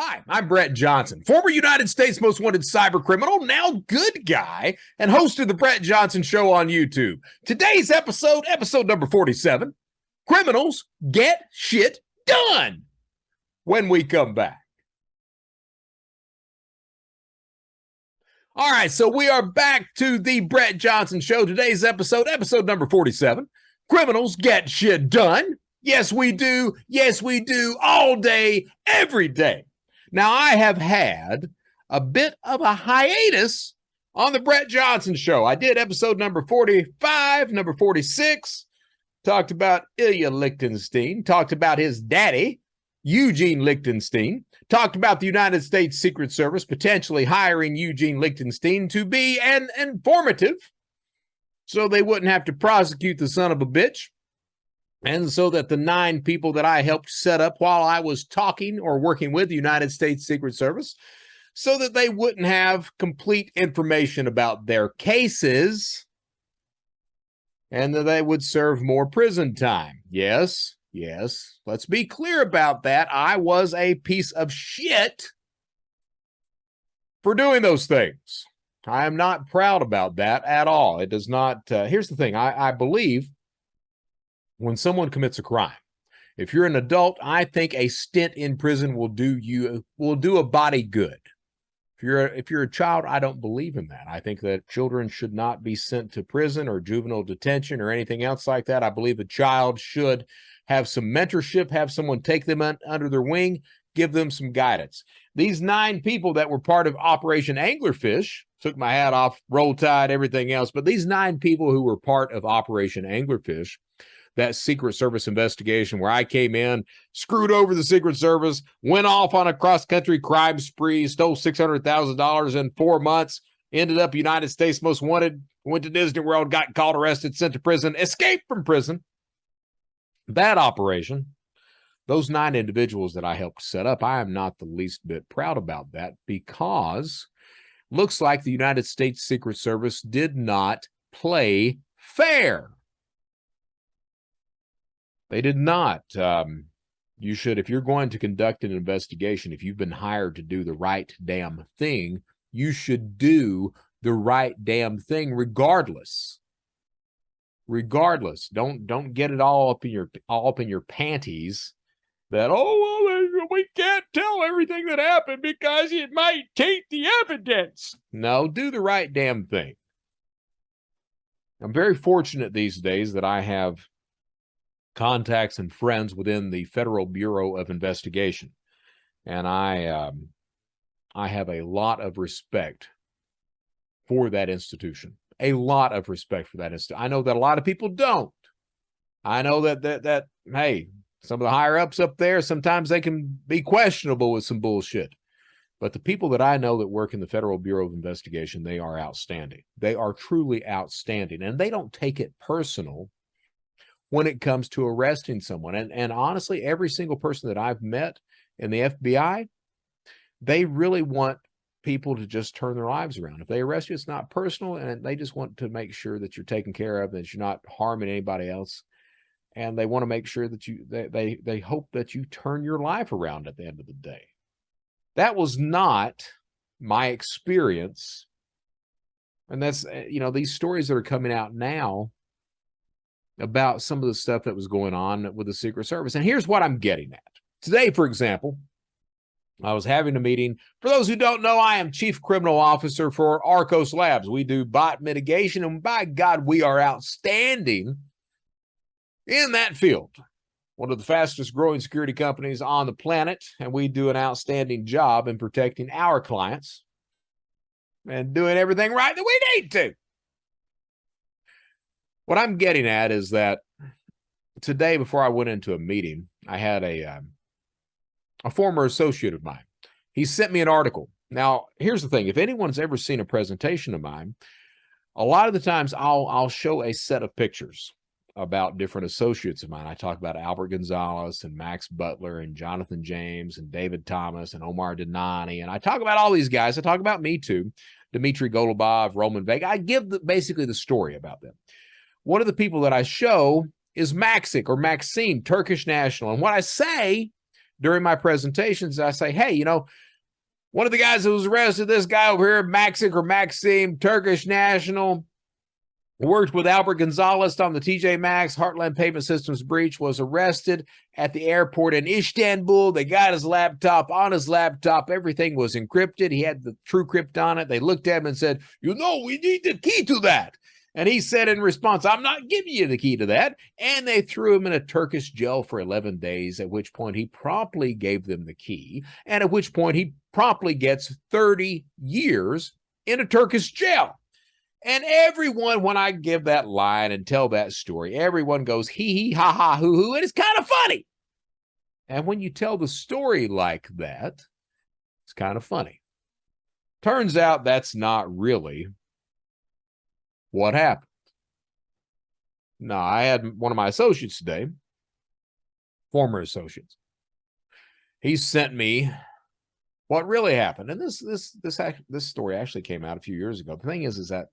Hi, I'm Brett Johnson, former United States most wanted cyber criminal, now good guy, and host of the Brett Johnson Show on YouTube. Today's episode number 47, Criminals Get Shit Done. When we come back. All right, so we are back to the Brett Johnson Show. Today's episode number 47, Criminals Get Shit Done. Yes, we do. Yes, we do. All day, every day. Now, I have had a bit of a hiatus on the Brett Johnson Show. I did episode number 45, number 46, talked about Ilya Lichtenstein, talked about his daddy, Eugene Lichtenstein, talked about the United States Secret Service potentially hiring Eugene Lichtenstein to be an informative so they wouldn't have to prosecute the son of a bitch. And so that the 9 people that I helped set up while I was talking or working with the United States Secret Service, so that they wouldn't have complete information about their cases and that they would serve more prison time. Yes, let's be clear about that. I was a piece of shit for doing those things. I am not proud about that at all. It does not, here's the thing, I believe when someone commits a crime, if you're an adult, I think a stint in prison will do a body good. If you're a child, I don't believe in that. I think that children should not be sent to prison or juvenile detention or anything else like that. I believe a child should have some mentorship, have someone take them under their wing, give them some guidance. These 9 people that were part of Operation Anglerfish, took my hat off, roll tide, everything else, but these 9 people who were part of Operation Anglerfish, that Secret Service investigation where I came in, screwed over the Secret Service, went off on a cross-country crime spree, stole $600,000 in 4 months, ended up United States most wanted, went to Disney World, got caught, arrested, sent to prison, escaped from prison. That operation, those 9 individuals that I helped set up, I am not the least bit proud about that because looks like the United States Secret Service did not play fair. They did not. You should, if you're going to conduct an investigation, if you've been hired to do the right damn thing, you should do the right damn thing regardless. Regardless. Don't get it all up in your panties that, oh, well, we can't tell everything that happened because it might taint the evidence. No, do the right damn thing. I'm very fortunate these days that I have contacts and friends within the Federal Bureau of Investigation. And I have a lot of respect for that institution. A lot of respect for that institution. I know that a lot of people don't. I know that hey, some of the higher ups up there, sometimes they can be questionable with some bullshit. But the people that I know that work in the Federal Bureau of Investigation, they are outstanding. They are truly outstanding. And they don't take it personal when it comes to arresting someone. And honestly, every single person that I've met in the FBI, they really want people to just turn their lives around. If they arrest you, it's not personal, and they just want to make sure that you're taken care of, that you're not harming anybody else. And they want to make sure that they hope that you turn your life around at the end of the day. That was not my experience. And that's, these stories that are coming out now about some of the stuff that was going on with the Secret Service. And here's what I'm getting at. Today, for example, I was having a meeting. For those who don't know, I am Chief Criminal Officer for Arcos Labs. We do bot mitigation, and by God, we are outstanding in that field. One of the fastest growing security companies on the planet, and we do an outstanding job in protecting our clients and doing everything right that we need to. What I'm getting at is that today, before I went into a meeting, I had a former associate of mine. He sent me an article. Now, here's the thing. If anyone's ever seen a presentation of mine, a lot of the times I'll show a set of pictures about different associates of mine. I talk about Albert Gonzalez and Max Butler and Jonathan James and David Thomas and Omar Denani. And I talk about all these guys. I talk about me too. Dmitry Golubov, Roman Vega. I give basically the story about them. One of the people that I show is Maxim, Turkish national. And what I say during my presentations, I say, hey, you know, one of the guys that was arrested, this guy over here, Maxik or Maxim, Turkish national, worked with Albert Gonzalez on the TJ Maxx Heartland Payment Systems breach, was arrested at the airport in Istanbul. They got his laptop. On his laptop, everything was encrypted. He had the TrueCrypt on it. They looked at him and said, you know, we need the key to that. And he said in response, I'm not giving you the key to that. And they threw him in a Turkish jail for 11 days, at which point he promptly gave them the key, and at which point he promptly gets 30 years in a Turkish jail. And everyone, when I give that line and tell that story, everyone goes, hee hee, ha ha, hoo hoo, and it's kind of funny. And when you tell the story like that, it's kind of funny. Turns out that's not really what happened. Now, I had one of my associates today, former associates. He sent me what really happened. And this story actually came out a few years ago. The thing is that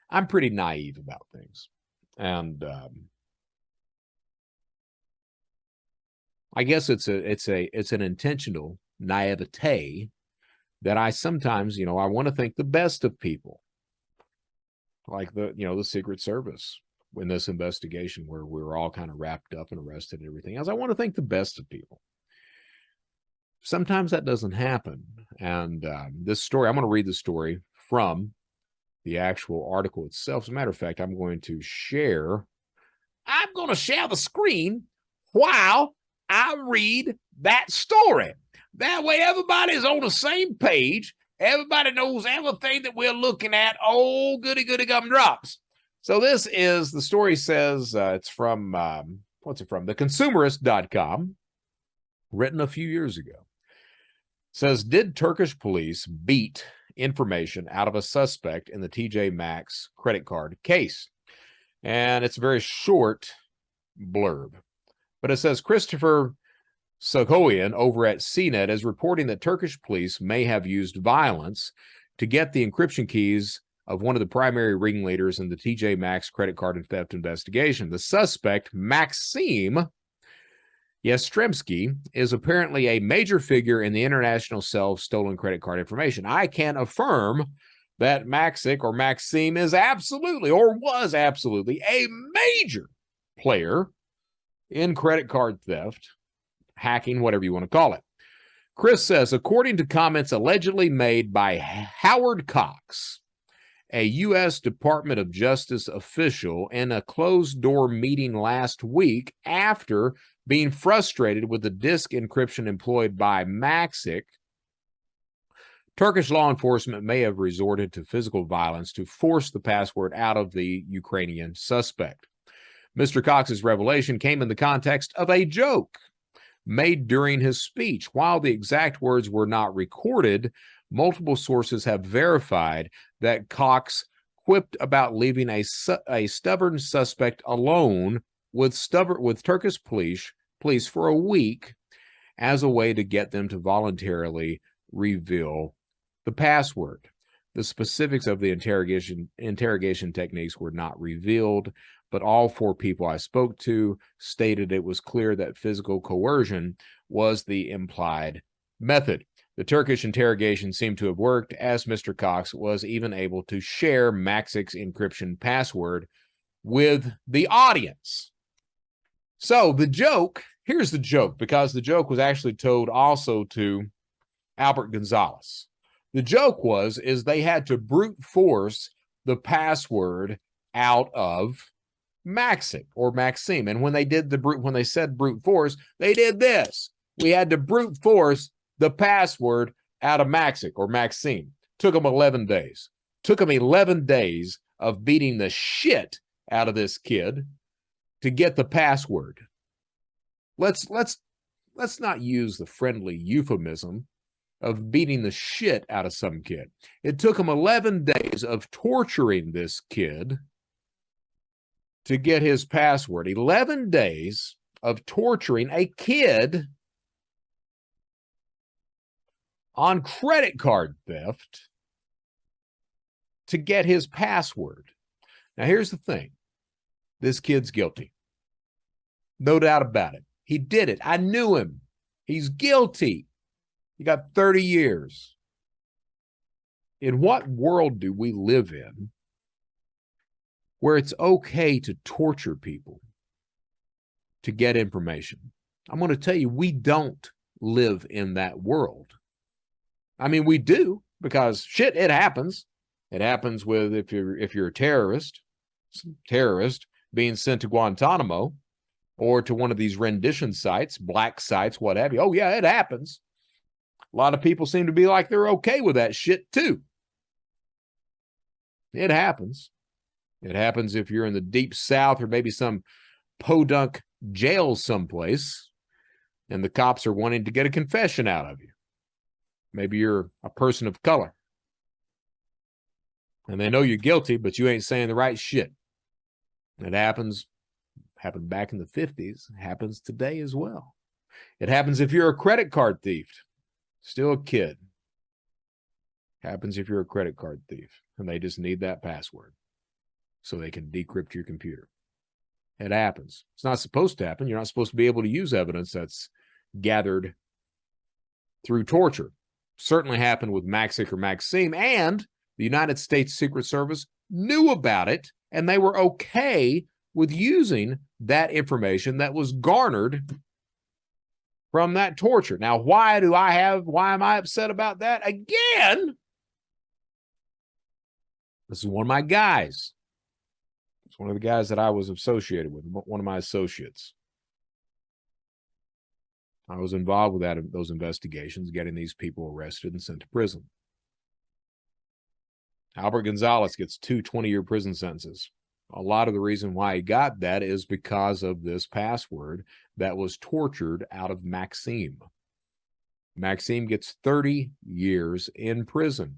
I'm pretty naive about things. And I guess it's an intentional naivete that I sometimes, you know, I want to think the best of people. Like the Secret Service in this investigation where we were all kind of wrapped up and arrested and everything else. I want to think the best of people. Sometimes that doesn't happen. And this story, I'm going to read the story from the actual article itself. As a matter of fact, I'm going to share the screen while I read that story. That way everybody's on the same page. Everybody knows everything that we're looking at. Oh, goody, goody gumdrops. So the story says, it's from, what's it from? TheConsumerist.com, written a few years ago. It says, did Turkish police beat information out of a suspect in the TJ Maxx credit card case? And it's a very short blurb. But it says, Christopher Sokoyan over at CNET is reporting that Turkish police may have used violence to get the encryption keys of one of the primary ringleaders in the TJ Maxx credit card and theft investigation. The suspect, Maxim Yastremski, is apparently a major figure in the international sale of stolen credit card information. I can affirm that Maxik or Maxim is absolutely, or was absolutely, a major player in credit card theft, hacking, whatever you want to call it. Chris says, according to comments allegedly made by Howard Cox, a U.S. Department of Justice official, in a closed-door meeting last week after being frustrated with the disk encryption employed by Maxik, Turkish law enforcement may have resorted to physical violence to force the password out of the Ukrainian suspect. Mr. Cox's revelation came in the context of a joke made during his speech. While the exact words were not recorded, multiple sources have verified that Cox quipped about leaving a stubborn suspect alone with Turkish police for a week as a way to get them to voluntarily reveal the password. The specifics of the interrogation techniques were not revealed, but all four people I spoke to stated it was clear that physical coercion was the implied method. The Turkish interrogation seemed to have worked, as Mr. Cox was even able to share Maxik's encryption password with the audience. So the joke, here's the joke, because the joke was actually told also to Albert Gonzalez. The joke is they had to brute force the password out of Maxik or Maxim. And when they said brute force, they did this. We had to brute force the password out of Maxik or Maxim. Took them 11 days. Took them 11 days of beating the shit out of this kid to get the password. Let's not use the friendly euphemism of beating the shit out of some kid. It took him 11 days of torturing this kid to get his password. 11 days of torturing a kid on credit card theft to get his password. Now, here's the thing. This kid's guilty. No doubt about it. He did it. I knew him. He's guilty. He got 30 years. In what world do we live in where it's okay to torture people to get information? I'm going to tell you, we don't live in that world. I mean, we do, because shit, it happens. It happens with if you're a terrorist being sent to Guantanamo or to one of these rendition sites, black sites, what have you. Oh yeah, it happens. A lot of people seem to be like they're okay with that shit too. It happens. It happens if you're in the deep South or maybe some podunk jail someplace and the cops are wanting to get a confession out of you. Maybe you're a person of color and they know you're guilty, but you ain't saying the right shit. It happens. Happened back in the 50s. Happens today as well. It happens if you're a credit card thief. Still a kid. Happens if you're a credit card thief and they just need that password so they can decrypt your computer. It happens. It's not supposed to happen. You're not supposed to be able to use evidence that's gathered through torture. Certainly happened with Maxick or Maxime, and the United States Secret Service knew about it, and they were okay with using that information that was garnered from that torture. Now, why am I upset about that? Again, this is one of my guys. It's one of the guys that I was associated with, one of my associates. I was involved with those investigations, getting these people arrested and sent to prison. Albert Gonzalez gets 2 20-year prison sentences. A lot of the reason why he got that is because of this password that was tortured out of Maxime. Maxime gets 30 years in prison.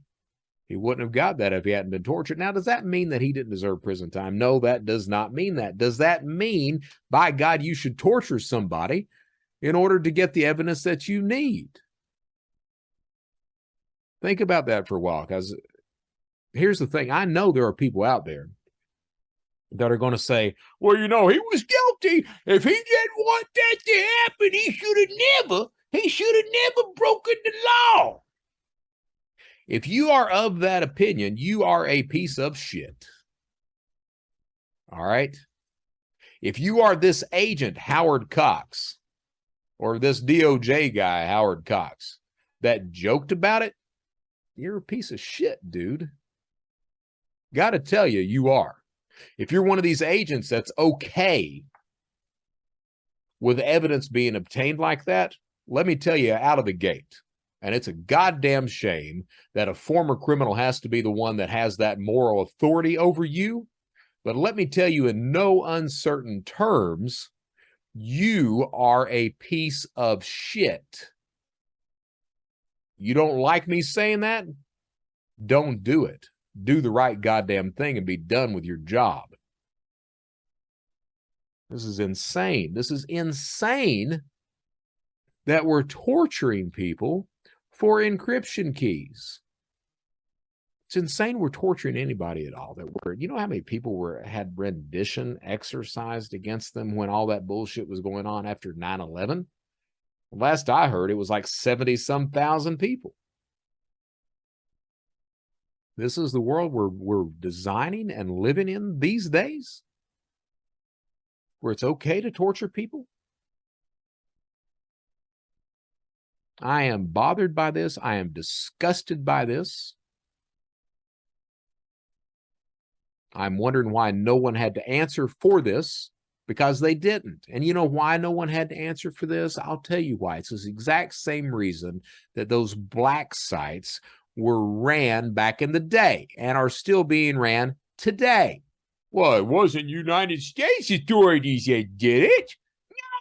He wouldn't have got that if he hadn't been tortured. Now, does that mean that he didn't deserve prison time? No, that does not mean that. Does that mean, by God, you should torture somebody in order to get the evidence that you need? Think about that for a while, because here's the thing. I know there are people out there that are going to say, well, you know, he was guilty. If he didn't want that to happen, he should have never broken the law. If you are of that opinion, you are a piece of shit. All right? If you are this agent, Howard Cox, or this DOJ guy, Howard Cox, that joked about it, you're a piece of shit, dude. Got to tell you, you are. If you're one of these agents that's okay with evidence being obtained like that, let me tell you out of the gate, and it's a goddamn shame that a former criminal has to be the one that has that moral authority over you, but let me tell you in no uncertain terms, you are a piece of shit. You don't like me saying that? Don't do it. Do the right goddamn thing and be done with your job. This is insane. This is insane that we're torturing people for encryption keys. It's insane we're torturing anybody at all. You know how many people had rendition exercised against them when all that bullshit was going on after 9/11? Last I heard, it was like 70-some thousand people. This is the world we're designing and living in these days, where it's okay to torture people. I am bothered by this. I am disgusted by this. I'm wondering why no one had to answer for this, because they didn't. And you know why no one had to answer for this? I'll tell you why. It's the exact same reason that those black sites were ran back in the day and are still being ran today. Well, it wasn't United States authorities that did it.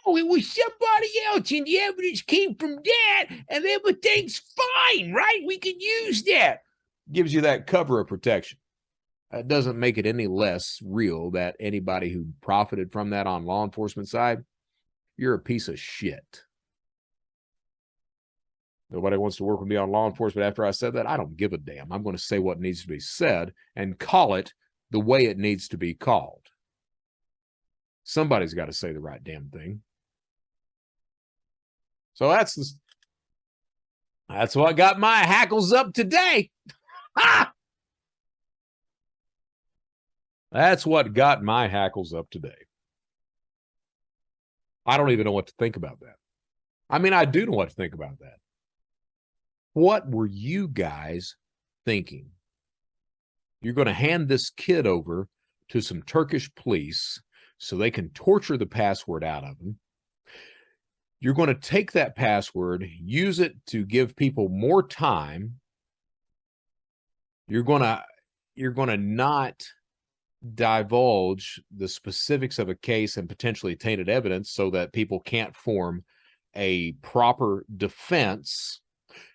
No, it was somebody else, and the evidence came from that, and everything's fine, right? We can use that. Gives you that cover of protection. It doesn't make it any less real that anybody who profited from that on law enforcement side, you're a piece of shit. Nobody wants to work with me on law enforcement after I said that. I don't give a damn. I'm going to say what needs to be said and call it the way it needs to be called. Somebody's got to say the right damn thing. So that's what got my hackles up today. Ha! That's what got my hackles up today. I don't even know what to think about that. I mean, I do know what to think about that. What were you guys thinking? You're going to hand this kid over to some Turkish police so they can torture the password out of him. You're going to take that password, use it to give people more time. You're going to not divulge the specifics of a case and potentially tainted evidence so that people can't form a proper defense.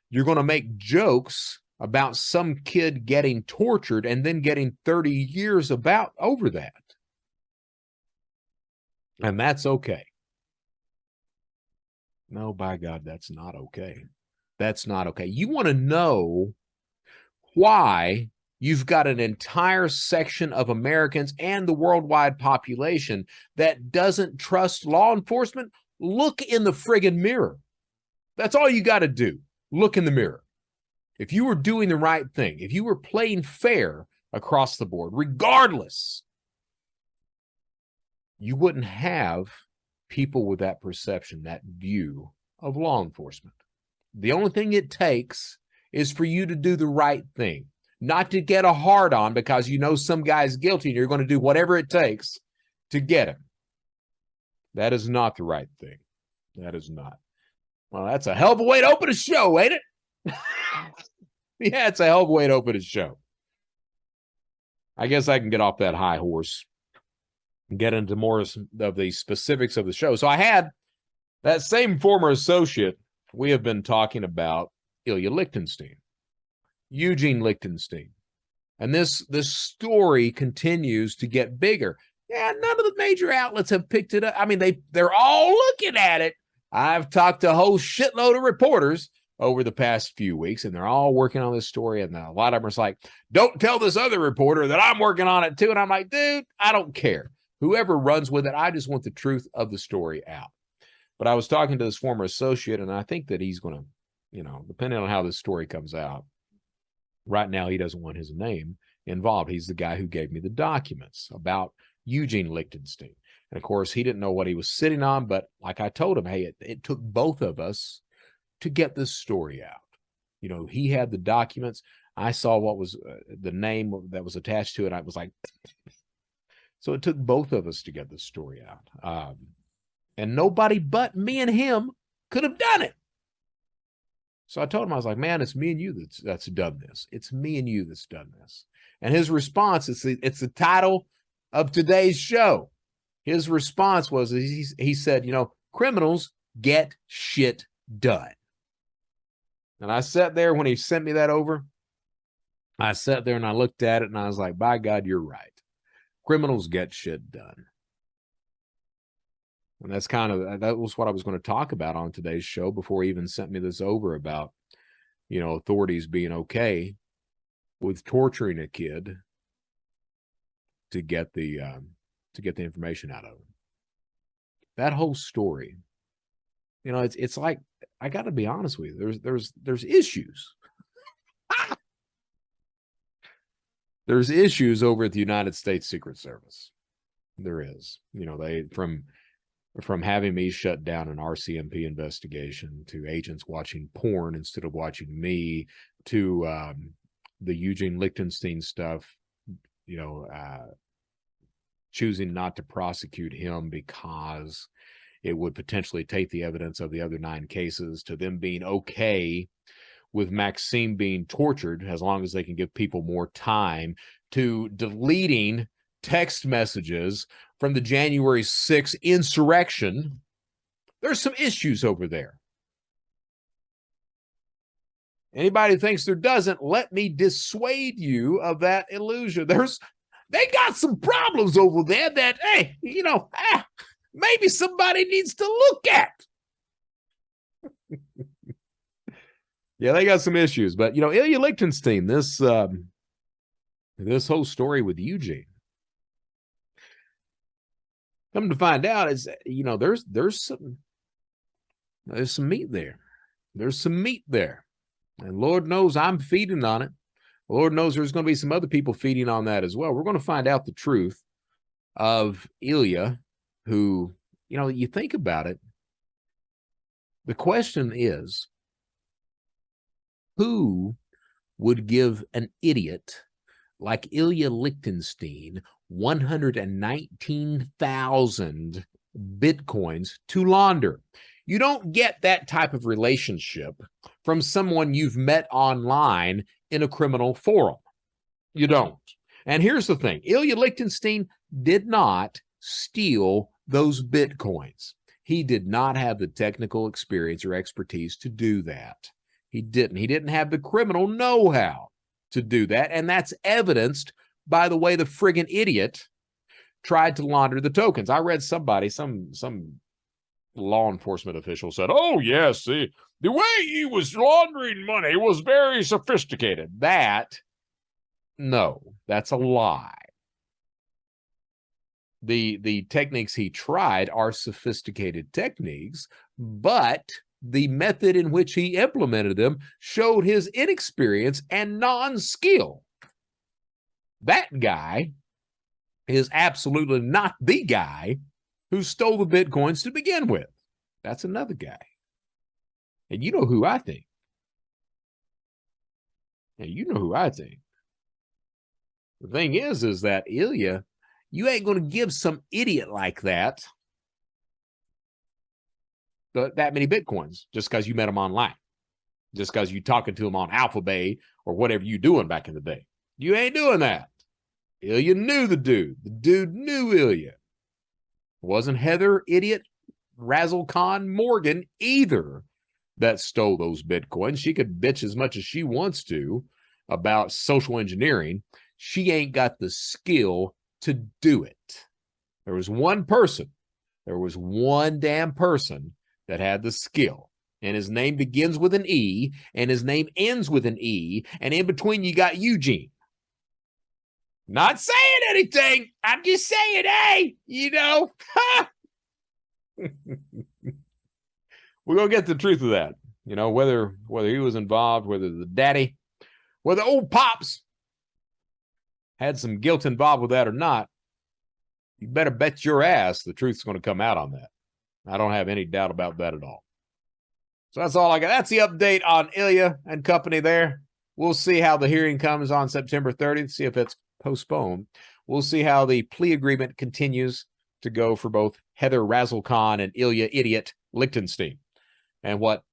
You're going to make jokes about some kid getting tortured and then getting 30 years over that. And that's okay. No, by God, that's not okay. That's not okay. You want to know why you've got an entire section of Americans and the worldwide population that doesn't trust law enforcement? Look in the friggin' mirror. That's all you got to do. Look in the mirror. If you were doing the right thing, if you were playing fair across the board, regardless, you wouldn't have people with that perception, that view of law enforcement. The only thing it takes is for you to do the right thing, not to get a hard on because you know some guy's guilty and you're going to do whatever it takes to get him. That is not the right thing. That is not. Well, that's a hell of a way to open a show, ain't it? Yeah, it's a hell of a way to open a show. I guess I can get off that high horse and get into more of the specifics of the show. So I had that same former associate we have been talking about, Ilya Lichtenstein, Eugene Lichtenstein. And this story continues to get bigger. Yeah, none of the major outlets have picked it up. I mean, they're all looking at it. I've talked to a whole shitload of reporters over the past few weeks, and they're all working on this story. And a lot of them are like, don't tell this other reporter that I'm working on it too. And I'm like, dude, I don't care. Whoever runs with it, I just want the truth of the story out. But I was talking to this former associate, and I think that he's going to, depending on how this story comes out, right now he doesn't want his name involved. He's the guy who gave me the documents about Eugene Lichtenstein. And of course, he didn't know what he was sitting on, but like I told him, hey, it took both of us to get this story out. He had the documents. I saw what was the name that was attached to it. I was like, so it took both of us to get this story out. And nobody but me and him could have done it. So I told him, I was like, man, it's me and you that's done this. It's me and you that's done this. And his response, it's the title of today's show. His response was, he said, criminals get shit done. And I sat there when he sent me that over. I sat there and I looked at it and I was like, by God, you're right. Criminals get shit done. And that was what I was going to talk about on today's show before he even sent me this over about, authorities being okay with torturing a kid to get the information out of him. That whole story, it's like, I got to be honest with you. There's issues. There's issues over at the United States Secret Service. There is, they from having me shut down an RCMP investigation to agents watching porn instead of watching me to the Eugene Lichtenstein stuff, choosing not to prosecute him because it would potentially take the evidence of the other 9 cases, to them being okay with Maxime being tortured as long as they can give people more time, to deleting text messages from the January 6th insurrection. There's some issues over there. Anybody who thinks there doesn't, let me dissuade you of that illusion. They got some problems over there that, hey, maybe somebody needs to look at. Yeah, they got some issues. But, Ilya Lichtenstein, this whole story with Eugene, come to find out is, there's There's some meat there. There's some meat there. And Lord knows I'm feeding on it. Lord knows there's going to be some other people feeding on that as well. We're going to find out the truth of Ilya, who, you think about it. The question is, who would give an idiot like Ilya Lichtenstein 119,000 Bitcoins to launder? You don't get that type of relationship from someone you've met online in a criminal forum. You don't. And here's the thing. Ilya Lichtenstein did not steal those Bitcoins. He did not have the technical experience or expertise to do that. He didn't. He didn't have the criminal know-how to do that. And that's evidenced by the way the friggin' idiot tried to launder the tokens. I read somebody, some law enforcement official said, oh, yes, the way he was laundering money was very sophisticated. No, that's a lie. The techniques he tried are sophisticated techniques, but the method in which he implemented them showed his inexperience and non-skill. That guy is absolutely not the guy who stole the Bitcoins to begin with. That's another guy. And you know who I think. And you know who I think. The thing is that Ilya, you ain't going to give some idiot like that that many Bitcoins just because you met him online, just because you talking to him on Alphabay or whatever you doing back in the day. You ain't doing that. Ilya knew the dude. The dude knew Ilya. It wasn't Heather, idiot, Razzle Khan Morgan either that stole those Bitcoins. She could bitch as much as she wants to about social engineering. She ain't got the skill to do it. There was one person. There was one damn person that had the skill. And his name begins with an E, and his name ends with an E, and in between you got Eugene. Not saying anything. I'm just saying, hey, We're going to get the truth of that. Whether he was involved, whether the daddy, whether old Pops had some guilt involved with that or not, you better bet your ass the truth's going to come out on that. I don't have any doubt about that at all. So that's all I got. That's the update on Ilya and company there. We'll see how the hearing comes on September 30th, see if it's postponed. We'll see how the plea agreement continues to go for both Heather Razzle Khan and Ilya Idiot Lichtenstein, and what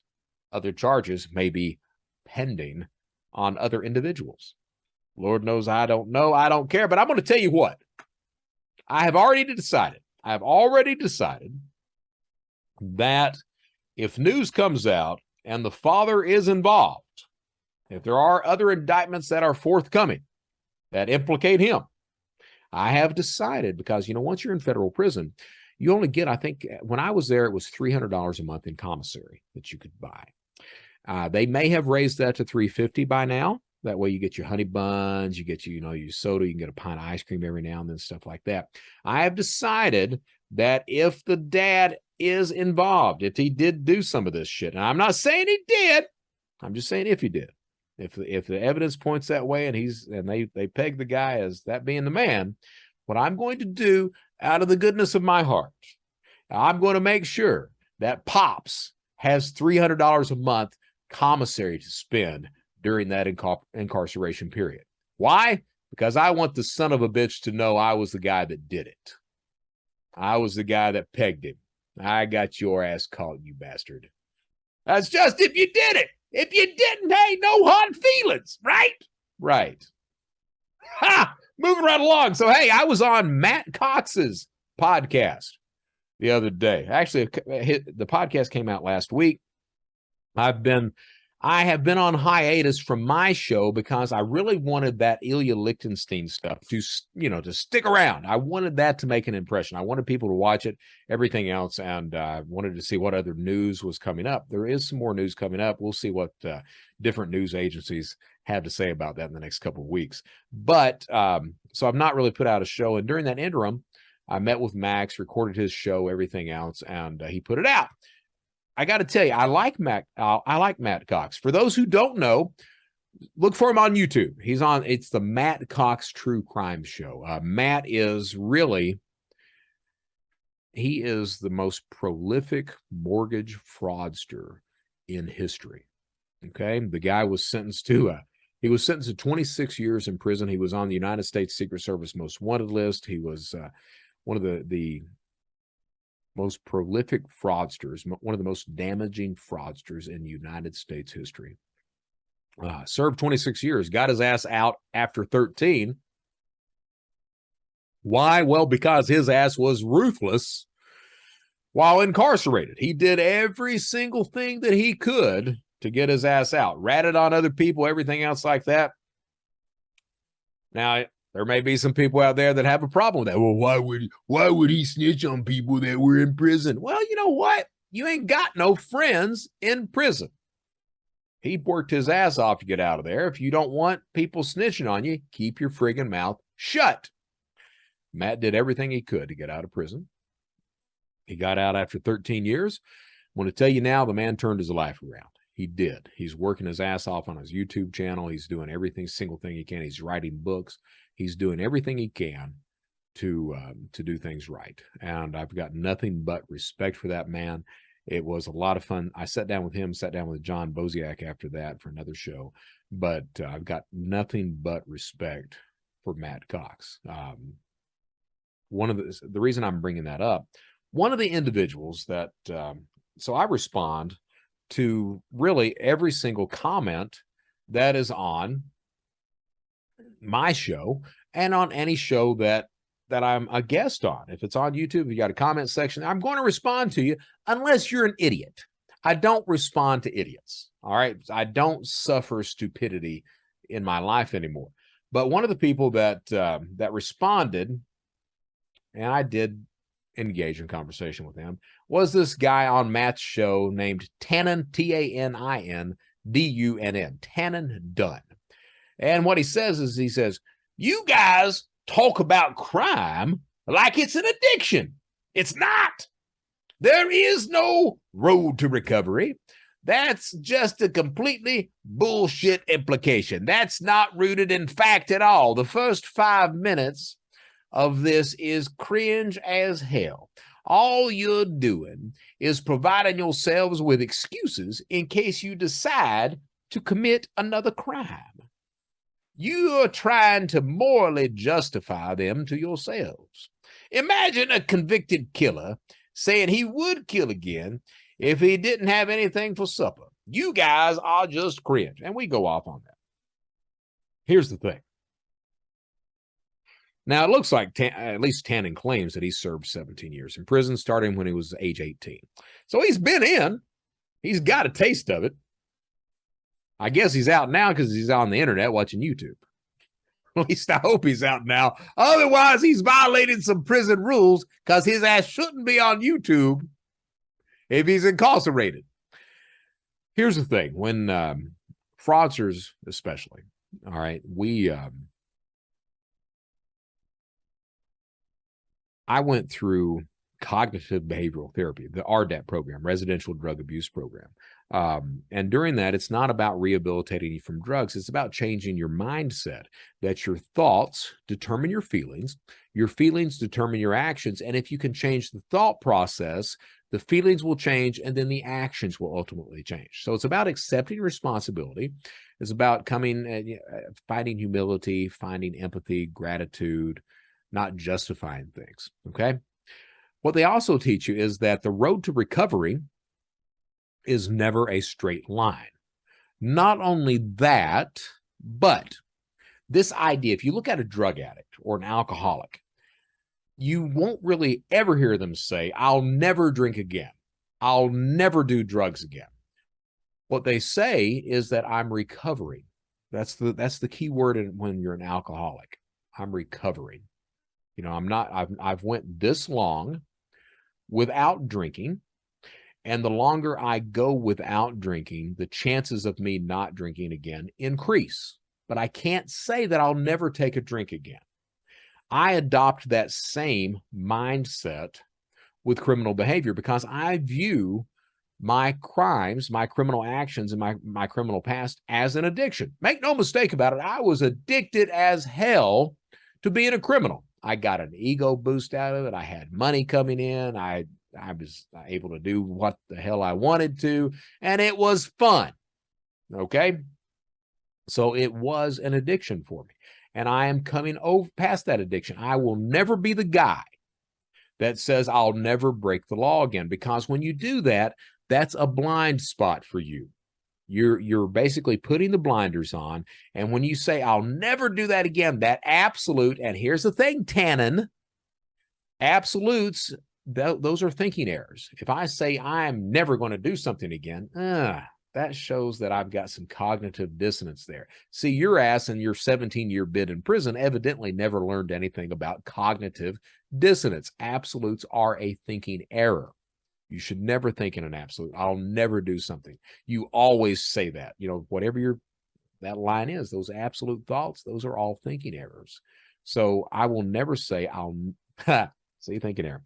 other charges may be pending on other individuals. Lord knows I don't know. I don't care. But I'm going to tell you what. I have already decided that if news comes out and the father is involved, if there are other indictments that are forthcoming that implicate him, I have decided, because, once you're in federal prison, you only get, I think, when I was there, it was $300 a month in commissary that you could buy. They may have raised that to $350 by now. That way you get your honey buns, you get your soda, you can get a pint of ice cream every now and then, stuff like that. I have decided that if the dad is involved, if he did do some of this shit, and I'm not saying he did, I'm just saying if he did. If the evidence points that way and they peg the guy as that being the man, what I'm going to do out of the goodness of my heart, I'm going to make sure that Pops has $300 a month commissary to spend during that incarceration period. Why? Because I want the son of a bitch to know I was the guy that did it. I was the guy that pegged him. I got your ass caught, you bastard. That's just if you did it. If you didn't, hey, no hard feelings, right? Right. Ha! Moving right along. So, hey, I was on Matt Cox's podcast the other day. Actually, the podcast came out last week. I have been on hiatus from my show because I really wanted that Ilya Lichtenstein stuff to stick around. I wanted that to make an impression. I wanted people to watch it, everything else, and wanted to see what other news was coming up. There is some more news coming up. We'll see what different news agencies have to say about that in the next couple of weeks. But so I've not really put out a show. And during that interim, I met with Max, recorded his show, everything else, and he put it out. I got to tell you, I like Matt Cox. For those who don't know, look for him on YouTube. He's on, it's the Matt Cox True Crime Show. Matt is really, he is the most prolific mortgage fraudster in history. Okay. The guy was sentenced to he was sentenced to 26 years in prison. He was on the United States Secret Service most wanted list. He was one of the most prolific fraudsters, one of the most damaging fraudsters in United States history. Served 26 years, got his ass out after 13. Why? Well, because his ass was ruthless while incarcerated. He did every single thing that he could to get his ass out, ratted on other people, everything else like that. Now, there may be some people out there that have a problem with that. Well, why would he snitch on people that were in prison? Well, you know what? You ain't got no friends in prison. He worked his ass off to get out of there. If you don't want people snitching on you, keep your friggin' mouth shut. Matt did everything he could to get out of prison. He got out after 13 years. I want to tell you now, the man turned his life around. He did. He's working his ass off on his YouTube channel. He's doing everything, single thing he can. He's writing books. He's doing everything he can to do things right. And I've got nothing but respect for that man. It was a lot of fun. I sat down with him, sat down with John Boziak after that for another show. But I've got nothing but respect for Matt Cox. One of the reason I'm bringing that up, one of the individuals that, so I respond to really every single comment that is on my show and on any show that I'm a guest on. If it's on YouTube, you got a comment section, I'm going to respond to you unless you're an idiot. I don't respond to idiots. All right. I don't suffer stupidity in my life anymore. But one of the people that responded, and I did engage in conversation with him, was this guy on Matt's show named Tannen, Tanin Dunn, Tannen Dunn. And what he says is, he says, you guys talk about crime like it's an addiction. It's not. There is no road to recovery. That's just a completely bullshit implication. That's not rooted in fact at all. The first 5 minutes of this is cringe as hell. All you're doing is providing yourselves with excuses in case you decide to commit another crime. You're trying to morally justify them to yourselves. Imagine a convicted killer saying he would kill again if he didn't have anything for supper. You guys are just cringe. And we go off on that. Here's the thing. Now, it looks like at least Tannen claims that he served 17 years in prison, starting when he was age 18. So he's been in. He's got a taste of it. I guess he's out now because he's on the internet watching YouTube. At least I hope he's out now. Otherwise, he's violated some prison rules because his ass shouldn't be on YouTube if he's incarcerated. Here's the thing. When fraudsters especially, all right, I went through cognitive behavioral therapy, the RDAP program, residential drug abuse program. And during that, it's not about rehabilitating you from drugs. It's about changing your mindset, that your thoughts determine your feelings determine your actions. And if you can change the thought process, the feelings will change and then the actions will ultimately change. So it's about accepting responsibility. It's about finding humility, finding empathy, gratitude, not justifying things. Okay. What they also teach you is that the road to recovery is never a straight line. Not only that, but this idea, if you look at a drug addict or an alcoholic, you won't really ever hear them say, I'll never drink again. I'll never do drugs again. What they say is that I'm recovering. That's the key word when you're an alcoholic. I'm recovering. You know, I've went this long without drinking. And the longer I go without drinking, the chances of me not drinking again increase. But I can't say that I'll never take a drink again. I adopt that same mindset with criminal behavior because I view my crimes, my criminal actions, and my criminal past as an addiction. Make no mistake about it, I was addicted as hell to being a criminal. I got an ego boost out of it. I had money coming in. I was able to do what the hell I wanted to, and it was fun. Okay? So it was an addiction for me. And I am coming over past that addiction. I will never be the guy that says I'll never break the law again, because when you do that, that's a blind spot for you. You're basically putting the blinders on. And when you say I'll never do that again, that absolute, and here's the thing, Tannen, absolutes, those are thinking errors. If I say I'm never going to do something again, that shows that I've got some cognitive dissonance there. See, your ass in your 17-year bid in prison evidently never learned anything about cognitive dissonance. Absolutes are a thinking error. You should never think in an absolute. I'll never do something. You always say that. You know, whatever that line is, those absolute thoughts, those are all thinking errors. So I will never say see, thinking error.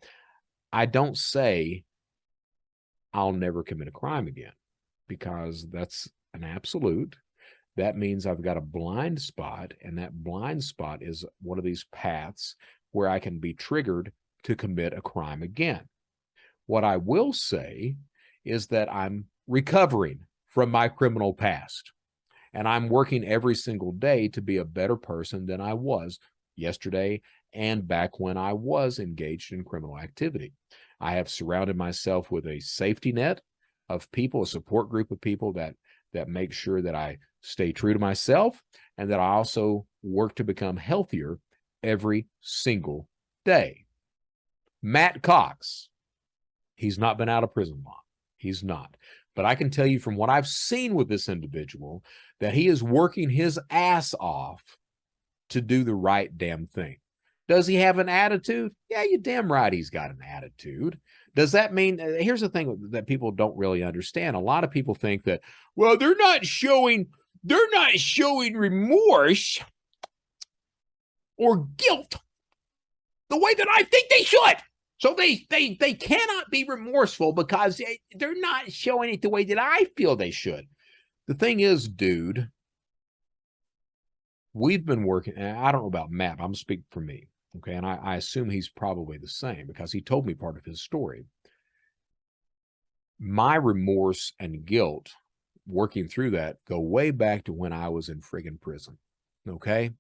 I don't say I'll never commit a crime again, because that's an absolute. That means I've got a blind spot, and that blind spot is one of these paths where I can be triggered to commit a crime again. What I will say is that I'm recovering from my criminal past, and I'm working every single day to be a better person than I was yesterday and back when I was engaged in criminal activity. I have surrounded myself with a safety net of people, a support group of people that make sure that I stay true to myself, and that I also work to become healthier every single day. Matt Cox, he's not been out of prison long. He's not. But I can tell you from what I've seen with this individual that he is working his ass off to do the right damn thing. Does he have an attitude? Yeah, you're damn right he's got an attitude. Does that mean, here's the thing that people don't really understand. A lot of people think that, well, they're not showing remorse or guilt the way that I think they should. So they cannot be remorseful because they're not showing it the way that I feel they should. The thing is, dude, we've been working, and I don't know about Matt, I'm speaking for me, okay? And I assume he's probably the same because he told me part of his story. My remorse and guilt working through that go way back to when I was in friggin' prison, okay?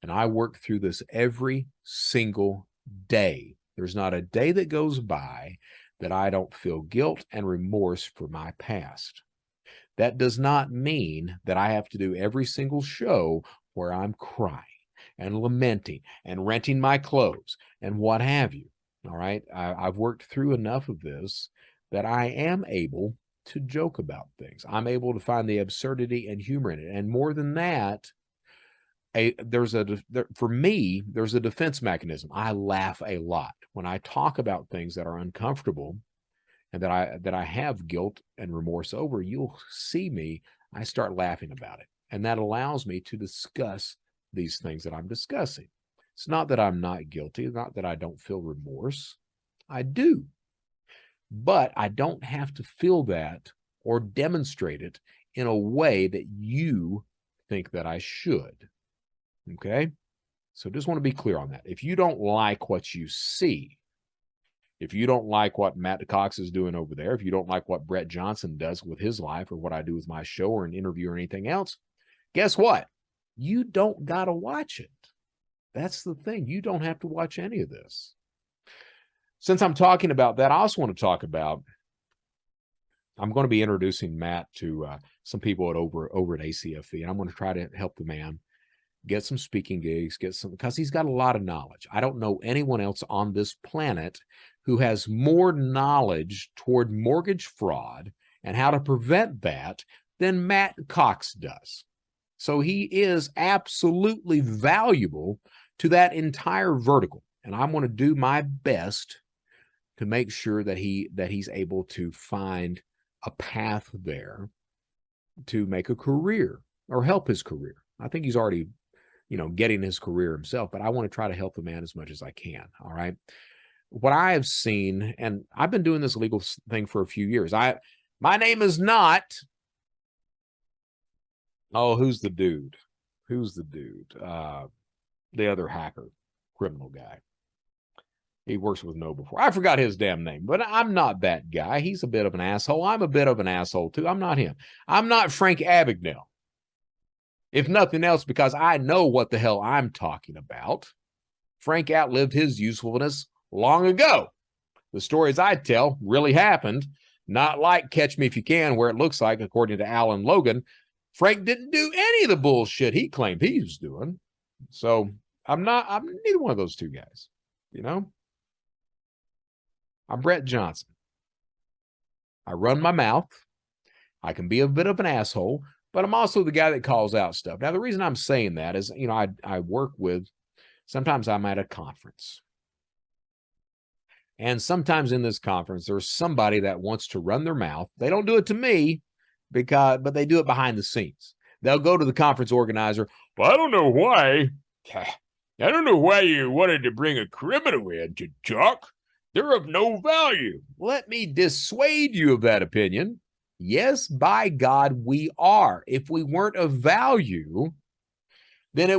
And I work through this every single day. There's not a day that goes by that I don't feel guilt and remorse for my past. That does not mean that I have to do every single show where I'm crying and lamenting and renting my clothes and what have you. All right. I've worked through enough of this that I am able to joke about things. I'm able to find the absurdity and humor in it. And more than that, for me, there's a defense mechanism. I laugh a lot when I talk about things that are uncomfortable and that I have guilt and remorse over. You'll see me, I start laughing about it. And that allows me to discuss these things that I'm discussing. It's not that I'm not guilty, not that I don't feel remorse. I do. But I don't have to feel that or demonstrate it in a way that you think that I should. Okay? So just want to be clear on that. If you don't like what you see, if you don't like what Matt Cox is doing over there, if you don't like what Brett Johnson does with his life or what I do with my show or an interview or anything else, guess what? You don't got to watch it. That's the thing. You don't have to watch any of this. Since I'm talking about that, I also want to talk about, I'm going to be introducing Matt to some people over at ACFE, and I'm going to try to help the man get some speaking gigs, because he's got a lot of knowledge. I don't know anyone else on this planet who has more knowledge toward mortgage fraud and how to prevent that than Matt Cox does. So he is absolutely valuable to that entire vertical. And I'm going to do my best to make sure that he's able to find a path there to make a career or help his career. I think he's already, getting his career himself, but I want to try to help the man as much as I can. All right. What I have seen, and I've been doing this legal thing for a few years. My name is not. Oh, who's the dude? Who's the dude? The other hacker, criminal guy. He works with No before. I forgot his damn name, but I'm not that guy. He's a bit of an asshole. I'm a bit of an asshole too. I'm not him. I'm not Frank Abagnale. If nothing else, because I know what the hell I'm talking about. Frank outlived his usefulness long ago. The stories I tell really happened, not like Catch Me If You Can, where it looks like, according to Alan Logan, Frank didn't do any of the bullshit he claimed he was doing. So I'm neither one of those two guys, you know? I'm Brett Johnson. I run my mouth. I can be a bit of an asshole, but I'm also the guy that calls out stuff. Now, the reason I'm saying that is, you know, I work with, sometimes I'm at a conference. And sometimes in this conference, there's somebody that wants to run their mouth. They don't do it to me, but they do it behind the scenes. They'll go to the conference organizer. Well, I don't know why. I don't know why you wanted to bring a criminal in to talk. They're of no value. Let me dissuade you of that opinion. Yes, by God, we are. If we weren't of value, then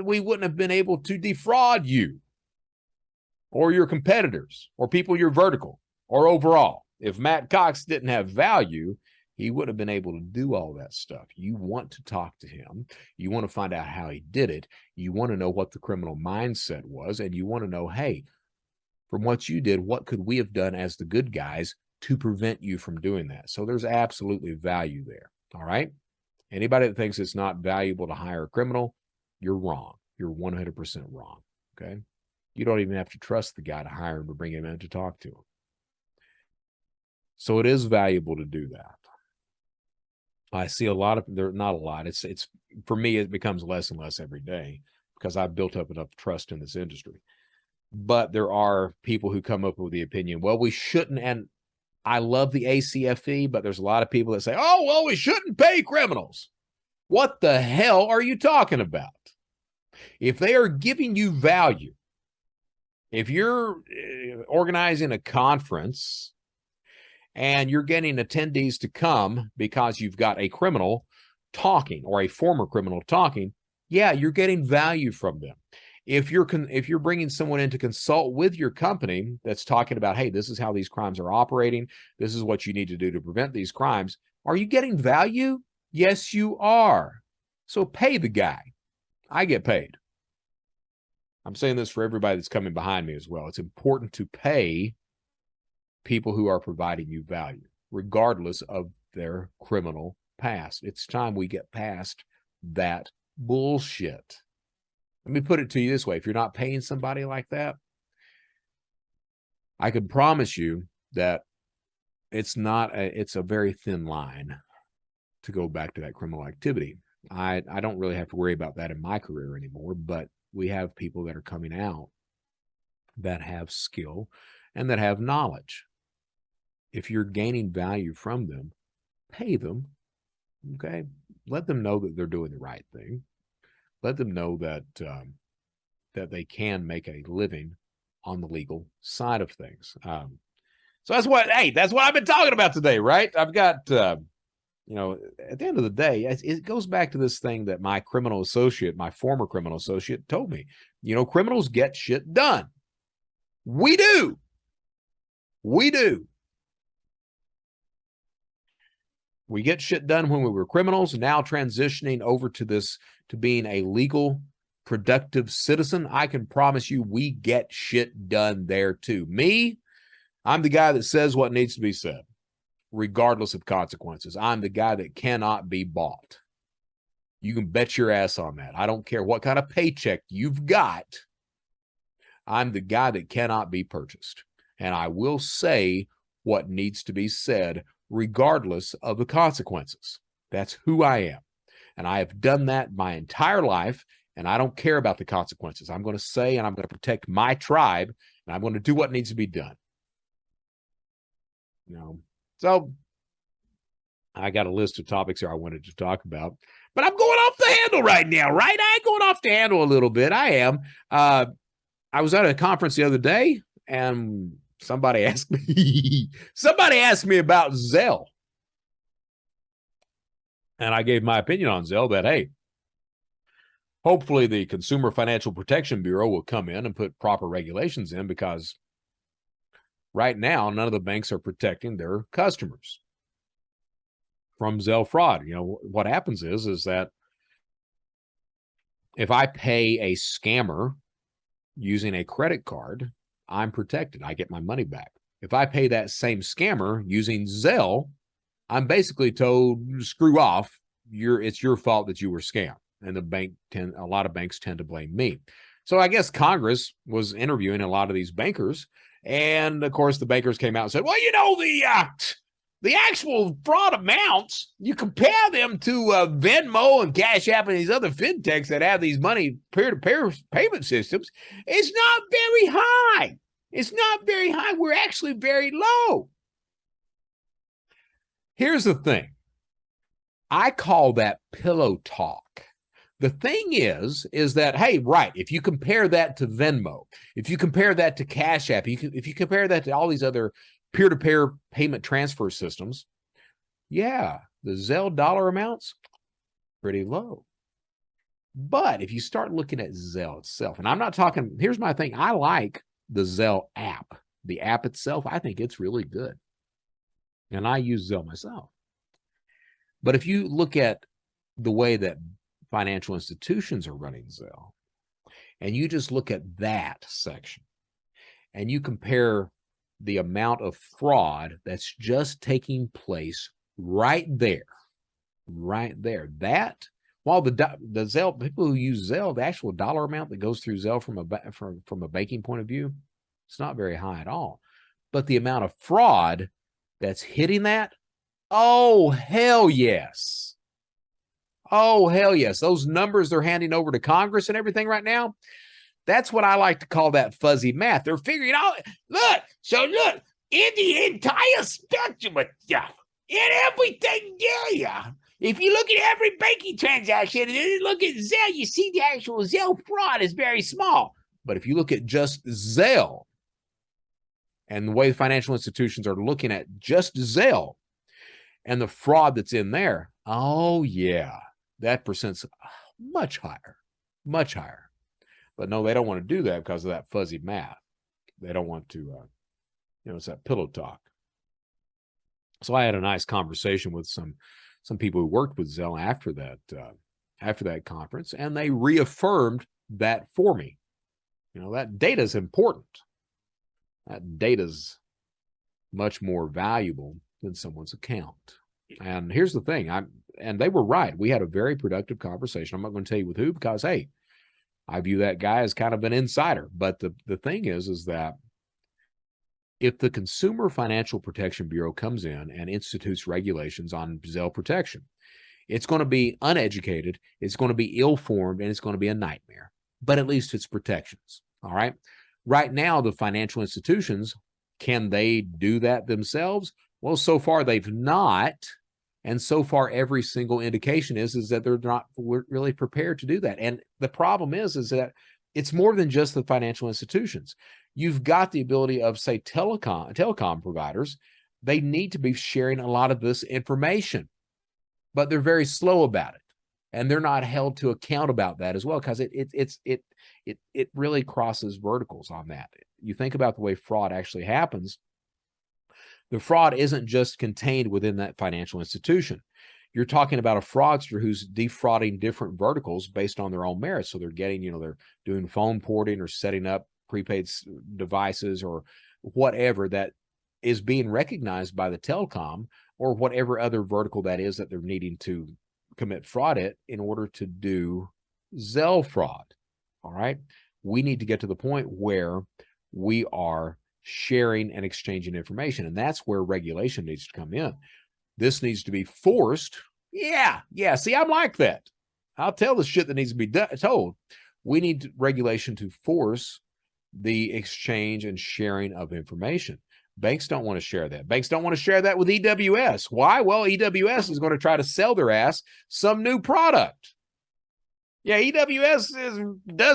we wouldn't have been able to defraud you or your competitors or people you're vertical or overall. If Matt Cox didn't have value, he would have been able to do all that stuff. You want to talk to him. You want to find out how he did it. You want to know what the criminal mindset was, and you want to know, hey, from what you did, what could we have done as the good guys to prevent you from doing that? So there's absolutely value there, all right? Anybody that thinks it's not valuable to hire a criminal, you're wrong. You're 100% wrong, okay? You don't even have to trust the guy to hire him or bring him in to talk to him. So it is valuable to do that. I see a lot of, not a lot. It's for me, it becomes less and less every day because I've built up enough trust in this industry. But there are people who come up with the opinion, well, we shouldn't. And I love the ACFE, but there's a lot of people that say, oh, well, we shouldn't pay criminals. What the hell are you talking about? If they are giving you value, if you're organizing a conference and you're getting attendees to come because you've got a criminal talking or a former criminal talking, yeah, you're getting value from them. If you're bringing someone in to consult with your company that's talking about, hey, this is how these crimes are operating, this is what you need to do to prevent these crimes, are you getting value? Yes, you are. So pay the guy. I get paid. I'm saying this for everybody that's coming behind me as well. It's important to pay people who are providing you value, regardless of their criminal past. It's time we get past that bullshit. Let me put it to you this way. If you're not paying somebody like that, I can promise you that it's a very thin line to go back to that criminal activity. I don't really have to worry about that in my career anymore, but we have people that are coming out that have skill and that have knowledge. If you're gaining value from them, pay them, okay? Let them know that they're doing the right thing. Let them know that that they can make a living on the legal side of things. So that's what I've been talking about today, right? I've got, you know, at the end of the day, it goes back to this thing that my former criminal associate told me. You know, criminals get shit done. We do. We do. We get shit done when we were criminals, now transitioning over to being a legal, productive citizen. I can promise you we get shit done there too. Me, I'm the guy that says what needs to be said, regardless of consequences. I'm the guy that cannot be bought. You can bet your ass on that. I don't care what kind of paycheck you've got. I'm the guy that cannot be purchased. And I will say what needs to be said, regardless of the consequences. That's who I am. And I have done that my entire life, and I don't care about the consequences. I'm going to say, and I'm going to protect my tribe, and I'm going to do what needs to be done. You know, so I got a list of topics here I wanted to talk about, but I'm going off the handle right now, right? I'm going off the handle a little bit. I am. I was at a conference the other day, and somebody asked me about Zelle. And I gave my opinion on Zelle that, hey, hopefully the Consumer Financial Protection Bureau will come in and put proper regulations in, because right now, none of the banks are protecting their customers from Zelle fraud. You know, what happens is that if I pay a scammer using a credit card, I'm protected. I get my money back. If I pay that same scammer using Zelle, I'm basically told, screw off. It's your fault that you were scammed. And a lot of banks tend to blame me. So I guess Congress was interviewing a lot of these bankers. And of course, the bankers came out and said, well, you know, the actual fraud amounts, you compare them to Venmo and Cash App and these other fintechs that have these money peer-to-peer payment systems, it's not very high. It's not very high. We're actually very low. Here's the thing. I call that pillow talk. The thing is that, hey, right, if you compare that to Venmo, if you compare that to Cash App, if you compare that to all these other peer-to-peer payment transfer systems, yeah, the Zelle dollar amounts, pretty low. But if you start looking at Zelle itself, and I'm not talking, here's my thing, I like the Zelle app. The app itself, I think it's really good. And I use Zelle myself. But if you look at the way that financial institutions are running Zelle, and you just look at that section, and you compare the amount of fraud that's just taking place right there, that, while the Zelle, people who use Zelle, the actual dollar amount that goes through Zelle from a banking point of view, it's not very high at all. But the amount of fraud that's hitting that, oh, hell yes. Oh, hell yes. Those numbers they're handing over to Congress and everything right now, that's what I like to call that fuzzy math. They're figuring out, look, in the entire spectrum of stuff, in everything, yeah. If you look at every banking transaction and then look at Zelle, you see the actual Zelle fraud is very small. But if you look at just Zelle and the way financial institutions are looking at just Zelle and the fraud that's in there, oh, yeah, that percent's much higher, much higher. But no, they don't want to do that because of that fuzzy math. They don't want to, it's that pillow talk. So I had a nice conversation with some people who worked with Zelle after that conference, and they reaffirmed that for me. You know, that data is important. That data's much more valuable than someone's account. And here's the thing, and they were right. We had a very productive conversation. I'm not going to tell you with who, because, hey, I view that guy as kind of an insider. But the thing is that if the Consumer Financial Protection Bureau comes in and institutes regulations on Zelle protection, it's going to be uneducated, it's going to be ill-formed, and it's going to be a nightmare. But at least it's protections, all right? Right now, the financial institutions, can they do that themselves? Well, so far they've not. And so far, every single indication is that they're not really prepared to do that. And the problem is that it's more than just the financial institutions. You've got the ability of, say, telecom providers. They need to be sharing a lot of this information, but they're very slow about it. And they're not held to account about that as well, because it really crosses verticals on that. You think about the way fraud actually happens. The fraud isn't just contained within that financial institution. You're talking about a fraudster who's defrauding different verticals based on their own merits. So they're getting, they're doing phone porting or setting up prepaid devices or whatever that is being recognized by the telecom or whatever other vertical that is that they're needing to commit fraud in order to do Zelle fraud. All right. We need to get to the point where we are sharing and exchanging information. And that's where regulation needs to come in. This needs to be forced. Yeah. See, I'm like that. I'll tell the shit that needs to be told. We need regulation to force the exchange and sharing of information. Banks don't want to share that. Banks don't want to share that with EWS. Why? Well, EWS is going to try to sell their ass some new product. Yeah, does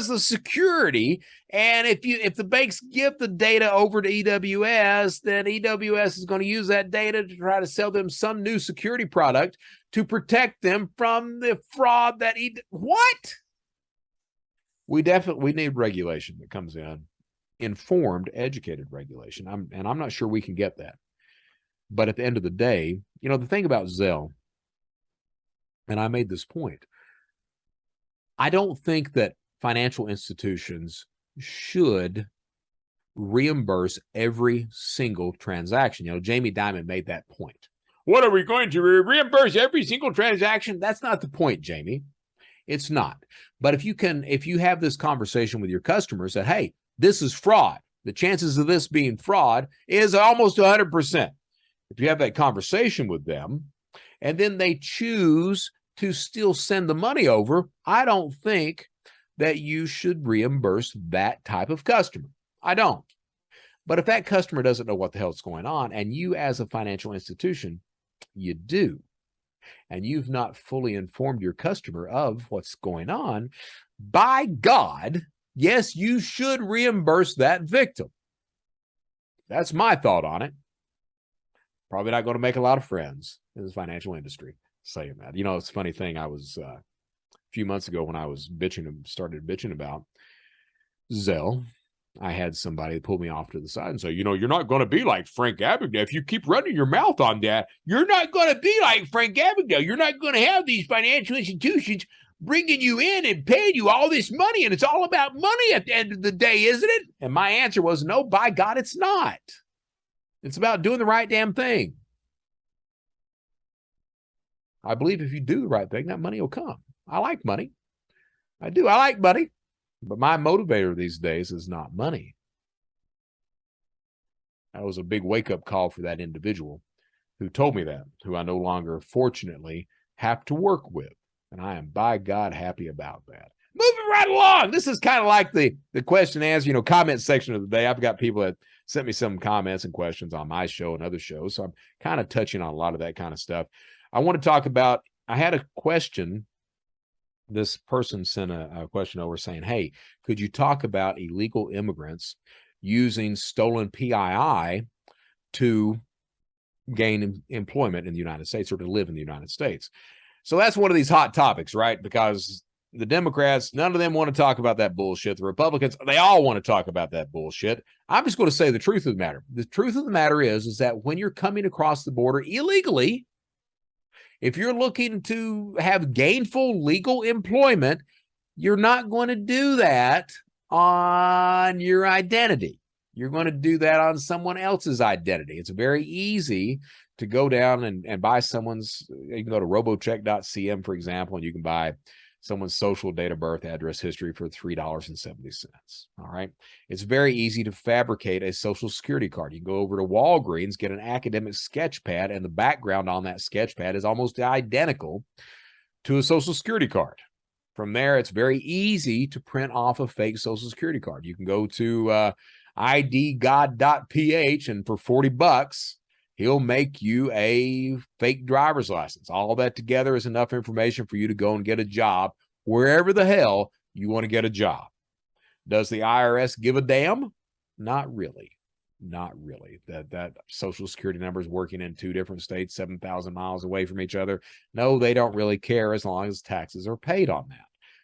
the security, and if the banks give the data over to EWS, then EWS is going to use that data to try to sell them some new security product to protect them from the fraud that what? We need regulation that comes in, informed, educated regulation. I'm not sure we can get that. But at the end of the day, the thing about Zelle, and I made this point, I don't think that financial institutions should reimburse every single transaction. Jamie Dimon made that point. What are we going to reimburse every single transaction? That's not the point, Jamie. It's not. But if you have this conversation with your customers that, hey, this is fraud, the chances of this being fraud is almost 100%. If you have that conversation with them and then they choose to still send the money over, I don't think that you should reimburse that type of customer. I don't. But if that customer doesn't know what the hell's going on, and you as a financial institution, you do, and you've not fully informed your customer of what's going on, by God, yes, you should reimburse that victim. That's my thought on it. Probably not going to make a lot of friends in the financial industry saying that. It's a funny thing. I was a few months ago when I was started bitching about Zelle, I had somebody pull me off to the side and say, you're not going to be like Frank Abagnale. If you keep running your mouth on that, you're not going to be like Frank Abagnale. You're not going to have these financial institutions bringing you in and paying you all this money, and it's all about money at the end of the day, isn't it? And my answer was, no, by God, it's not. It's about doing the right damn thing. I believe if you do the right thing, that money will come. I like money. I do. I like money. But my motivator these days is not money. That was a big wake-up call for that individual who told me that, who I no longer, fortunately, have to work with. And I am, by God, happy about that. Moving right along. This is kind of like the question and answer, comment section of the day. I've got people that sent me some comments and questions on my show and other shows. So I'm kind of touching on a lot of that kind of stuff. I want to talk about, I had a question. This person sent a question over saying, hey, could you talk about illegal immigrants using stolen PII to gain employment in the United States or to live in the United States? So that's one of these hot topics, right? Because the Democrats, none of them want to talk about that bullshit. The Republicans, they all want to talk about that bullshit. I'm just going to say the truth of the matter. The truth of the matter is that when you're coming across the border illegally, if you're looking to have gainful legal employment, you're not going to do that on your identity. You're going to do that on someone else's identity. It's very easy to go down and buy someone's, you can go to robocheck.cm, for example, and you can buy someone's social, date of birth, address history for $3.70. All right. It's very easy to fabricate a social security card. You can go over to Walgreens, get an academic sketch pad, and the background on that sketch pad is almost identical to a social security card. From there, it's very easy to print off a fake social security card. You can go to idgod.ph, and for $40, he'll make you a fake driver's license. All that together is enough information for you to go and get a job wherever the hell you want to get a job. Does the IRS give a damn? Not really. Not really. That social security number is working in 2 different states, 7,000 miles away from each other. No, they don't really care as long as taxes are paid on that.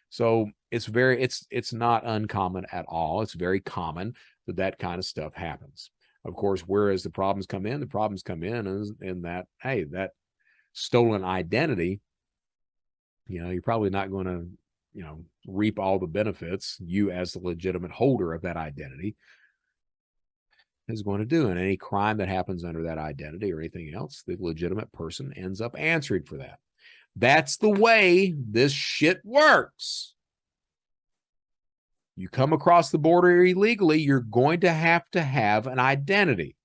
So it's not uncommon at all. It's very common that kind of stuff happens. Of course, whereas the problems come in is in that, hey, that stolen identity, you're probably not going to, reap all the benefits you as the legitimate holder of that identity is going to do. And any crime that happens under that identity or anything else, the legitimate person ends up answering for that. That's the way this shit works. You come across the border illegally, you're going to have an identity.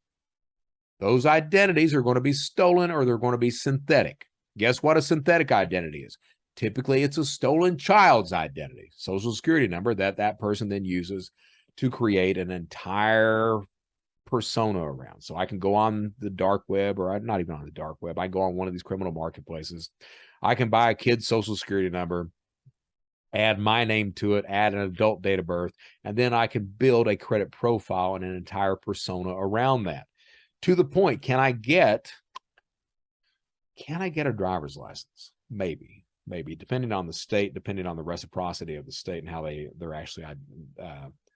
Those identities are going to be stolen or they're going to be synthetic. Guess what a synthetic identity is? Typically, it's a stolen child's identity, social security number that person then uses to create an entire persona around. So I can go on the dark web, or I'm not even on the dark web. I go on one of these criminal marketplaces. I can buy a kid's social security number add my name to it, add an adult date of birth, and then I can build a credit profile and an entire persona around that. To the point, can I get a driver's license? Maybe, depending on the state, depending on the reciprocity of the state and how they're actually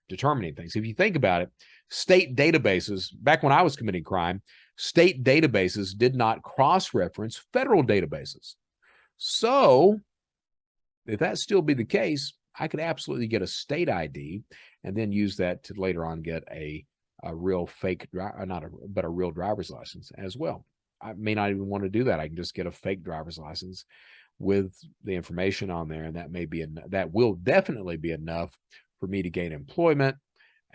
determining things. If you think about it, state databases, back when I was committing crime, state databases did not cross-reference federal databases. So if that still be the case, I could absolutely get a state ID and then use that to later on get a real fake, but a real driver's license as well. I may not even want to do that. I can just get a fake driver's license with the information on there, and that will definitely be enough for me to gain employment,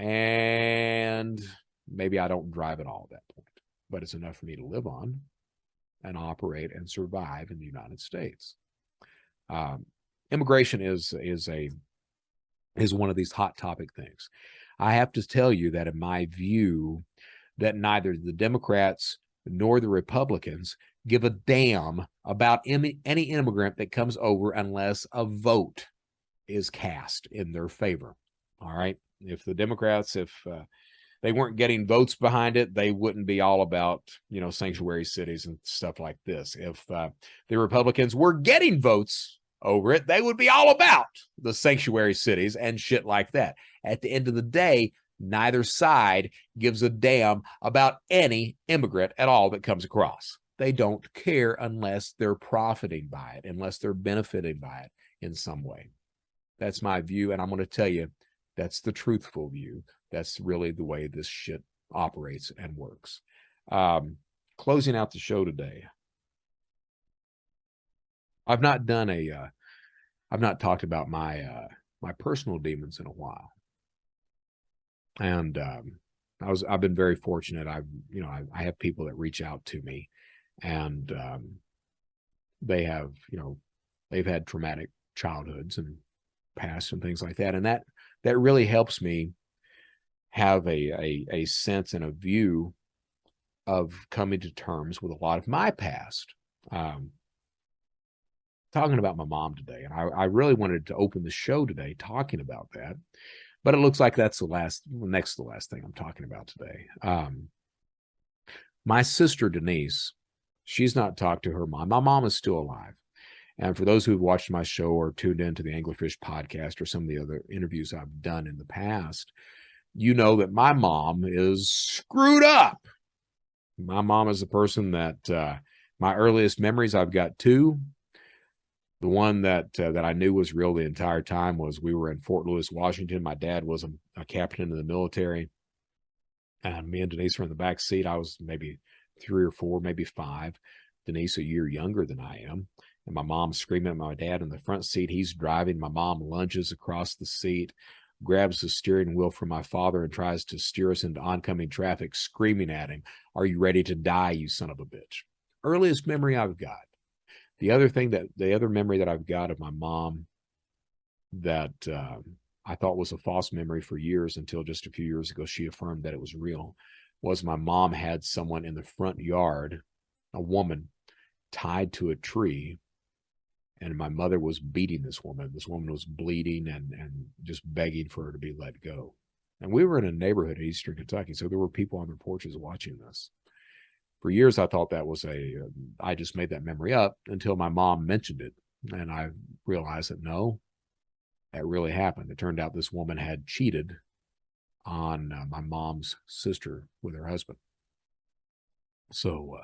and maybe I don't drive at all at that point, but it's enough for me to live on and operate and survive in the United States. Immigration is one of these hot topic things. I have to tell you that in my view, that neither the Democrats nor the Republicans give a damn about any immigrant that comes over unless a vote is cast in their favor. All right. If the Democrats, if they weren't getting votes behind it, they wouldn't be all about, sanctuary cities and stuff like this. If the Republicans were getting votes over it, they would be all about the sanctuary cities and shit like that. At the end of the day, neither side gives a damn about any immigrant at all that comes across. They don't care unless they're profiting by it, unless they're benefiting by it in some way. That's my view, and I'm going to tell you, that's the truthful view. That's really the way this shit operates and works. Closing out the show today, I've not talked about my personal demons in a while. And I've been very fortunate. I have people that reach out to me, and they have, they've had traumatic childhoods and past and things like that. And that really helps me have a sense and a view of coming to terms with a lot of my past. Talking about my mom today, and I really wanted to open the show today talking about that. But it looks like that's next to the last thing I'm talking about today. My sister, Denise, she's not talked to her mom. My mom is still alive. And for those who've watched my show or tuned into the Anglerfish podcast or some of the other interviews I've done in the past, you know that my mom is screwed up. My mom is a person that my earliest memories, I've got two. The one that I knew was real the entire time was we were in Fort Lewis, Washington. My dad was a captain in the military, and me and Denise were in the back seat. I was maybe 3 or 4, maybe 5. Denise a year younger than I am, and my mom screaming at my dad in the front seat. He's driving. My mom lunges across the seat, grabs the steering wheel from my father, and tries to steer us into oncoming traffic, screaming at him, "Are you ready to die, you son of a bitch?" Earliest memory I've got. The other memory that I've got of my mom that I thought was a false memory for years until just a few years ago, she affirmed that it was real, was my mom had someone in the front yard, a woman, tied to a tree, and my mother was beating this woman. This woman was bleeding and just begging for her to be let go. And we were in a neighborhood in Eastern Kentucky, so there were people on their porches watching this. For years, I thought that was I just made that memory up until my mom mentioned it. And I realized that no, that really happened. It turned out this woman had cheated on my mom's sister with her husband. So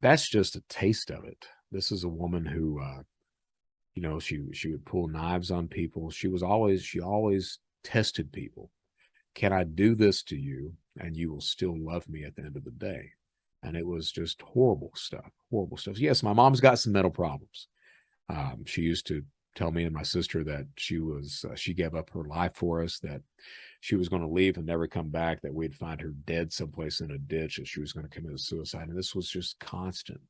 that's just a taste of it. This is a woman who, she would pull knives on people. She always tested people. Can I do this to you and you will still love me at the end of the day? And it was just horrible stuff. Yes, my mom's got some mental problems. She used to tell me and my sister that she gave up her life for us, that she was going to leave and never come back, that we'd find her dead someplace in a ditch, that she was going to commit suicide. And this was just constant,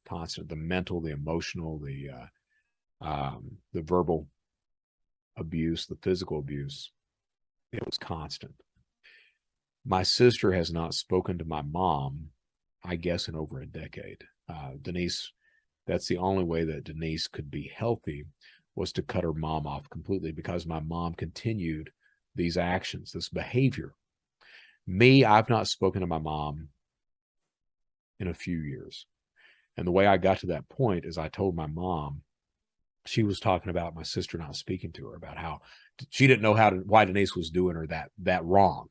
the mental, the emotional, the verbal abuse, the physical abuse. It was constant. My sister has not spoken to my mom, I guess, in over a decade. Denise, that's the only way that Denise could be healthy, was to cut her mom off completely because my mom continued these actions, this behavior. Me, I've not spoken to my mom in a few years. And the way I got to that point is I told my mom, she was talking about my sister not speaking to her, about how she didn't know why Denise was doing her that wrong.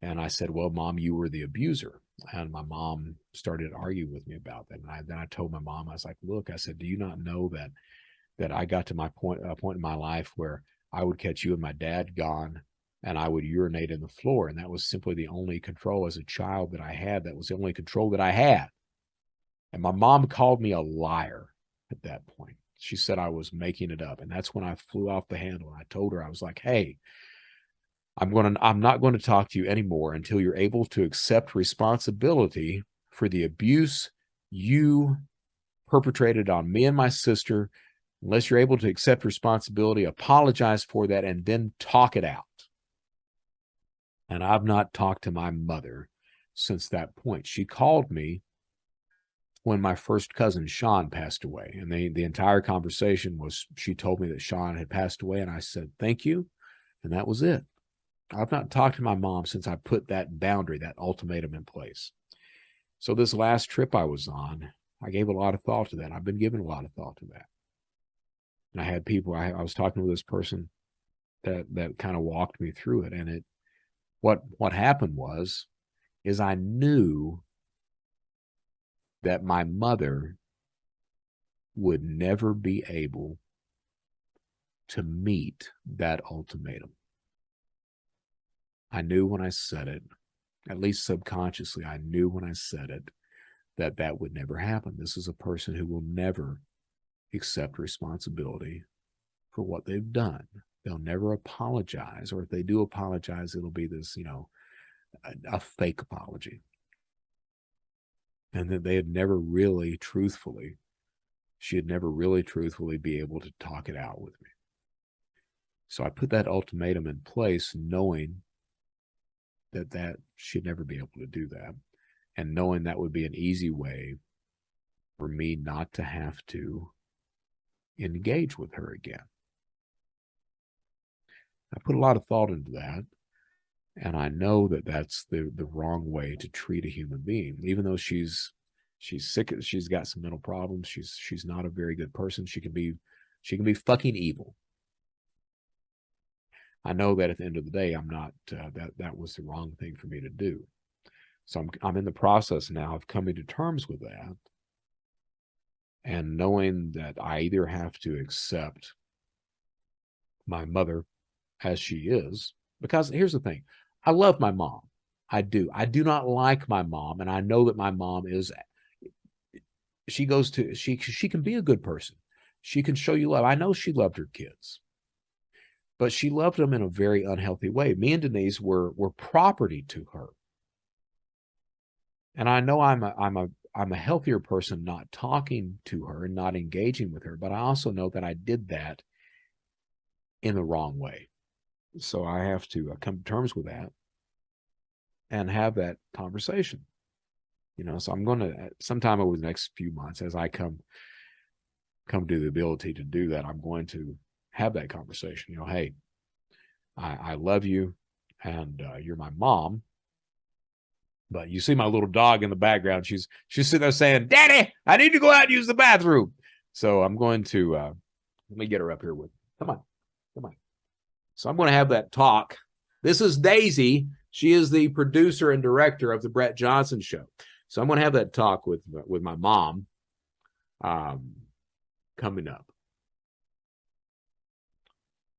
And I said, well, Mom, you were the abuser. And my mom started arguing with me about that. And then I told my mom, I was like, look, I said, do you not know that I got to a point in my life where I would catch you and my dad gone and I would urinate in the floor. And that was simply the only control as a child that I had. That was the only control that I had. And my mom called me a liar at that point. She said I was making it up. And that's when I flew off the handle. And I told her, I was like, hey, I'm not going to talk to you anymore until you're able to accept responsibility for the abuse you perpetrated on me and my sister. Unless you're able to accept responsibility, apologize for that, and then talk it out. And I've not talked to my mother since that point. She called me when my first cousin, Sean, passed away. And the entire conversation was, she told me that Sean had passed away, and I said, thank you. And that was it. I've not talked to my mom since I put that boundary, that ultimatum in place. So this last trip I was on, I gave a lot of thought to that. I've been giving a lot of thought to that. And I had people, I was talking with this person that kind of walked me through it. And what happened is I knew that my mother would never be able to meet that ultimatum. I knew when I said it, at least subconsciously, I knew when I said it, that would never happen. This is a person who will never accept responsibility for what they've done. They'll never apologize, or if they do apologize, it'll be this, a fake apology. And that they had never really truthfully, she had never really truthfully be able to talk it out with me. So I put that ultimatum in place knowing that she'd never be able to do that, and knowing that would be an easy way for me not to have to engage with her again. I put a lot of thought into that, and I know that that's the wrong way to treat a human being. Even though she's sick, she's got some mental problems, she's not a very good person. She can be fucking evil. I know that at the end of the day, I'm not, that was the wrong thing for me to do. So I'm in the process now of coming to terms with that, and knowing that I either have to accept my mother as she is, because here's the thing, I love my mom. I do. I do not like my mom, and I know that my mom she can be a good person. She can show you love. I know she loved her kids, but she loved them in a very unhealthy way. Me and Denise were property to her. And I know I'm a healthier person not talking to her and not engaging with her, but I also know that I did that in the wrong way. So I have to come to terms with that and have that conversation. So I'm going to, sometime over the next few months, as I come to the ability to do that, I'm going to have that conversation. Hey, I love you, and you're my mom. But you see my little dog in the background. She's sitting there saying, Daddy, I need to go out and use the bathroom. So I'm going to, let me get her up here with me. Come on. So I'm going to have that talk. This is Daisy. She is the producer and director of the Brett Johnson Show. So I'm going to have that talk with my mom coming up.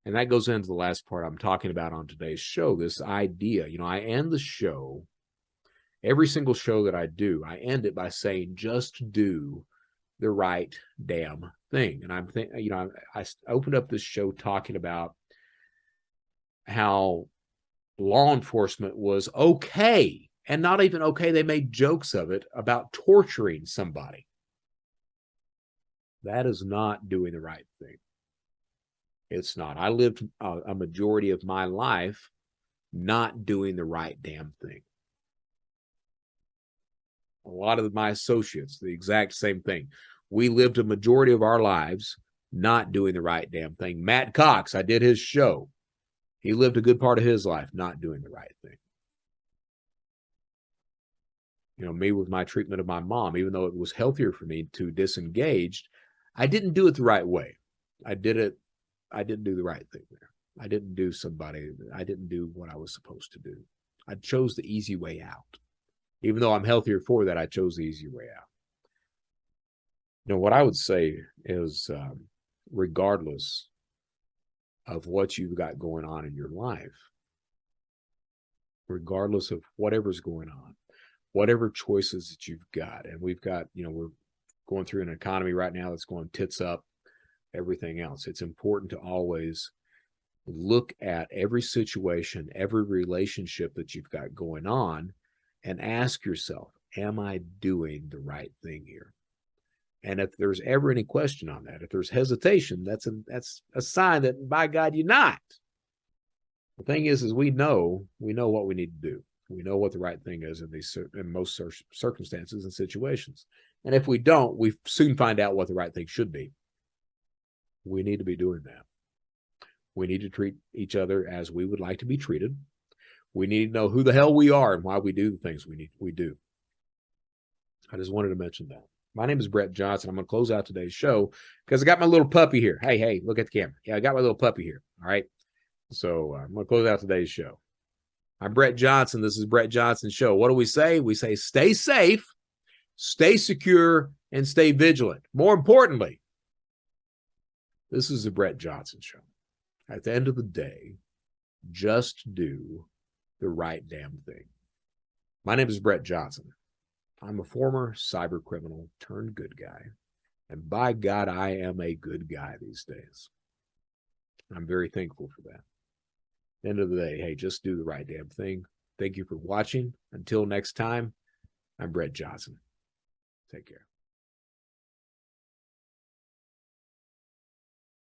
And that goes into the last part I'm talking about on today's show, this idea. I end the show, every single show that I do, I end it by saying, just do the right damn thing. And I'm thinking, I opened up this show talking about how law enforcement was okay, and not even okay, they made jokes of it, about torturing somebody. That is not doing the right thing. It's not. I lived a majority of my life not doing the right damn thing. A lot of my associates, the exact same thing. We lived a majority of our lives not doing the right damn thing. Matt Cox, I did his show. He lived a good part of his life not doing the right thing. You know, me with my treatment of my mom, even though it was healthier for me to disengage, I didn't do it the right way. I didn't do the right thing there. I didn't do what I was supposed to do. I chose the easy way out. Even though I'm healthier for that, I chose the easy way out. You know, what I would say is, regardless of what you've got going on in your life, regardless of whatever's going on, whatever choices that you've got, and we've got, you know, we're going through an economy right now that's going tits up, everything else. It's important to always look at every situation, every relationship that you've got going on, and ask yourself, am I doing the right thing here? And if there's ever any question on that, if there's hesitation, that's a sign that, by God, you're not. The thing is we know what we need to do. We know what the right thing is in most circumstances and situations. And if we don't, we soon find out what the right thing should be. We need to be doing that. We need to treat each other as we would like to be treated. We need to know who the hell we are and why we do the things we do. I just wanted to mention that. My name is Brett Johnson. I'm going to close out today's show because I got my little puppy here. Hey, look at the camera. Yeah, I got my little puppy here. All right. So I'm going to close out today's show. I'm Brett Johnson. This is Brett Johnson Show. What do we say? We say stay safe, stay secure, and stay vigilant. More importantly, this is the Brett Johnson Show. At the end of the day, just do the right damn thing. My name is Brett Johnson. I'm a former cyber criminal turned good guy. And by God, I am a good guy these days. I'm very thankful for that. End of the day, hey, just do the right damn thing. Thank you for watching. Until next time, I'm Brett Johnson. Take care.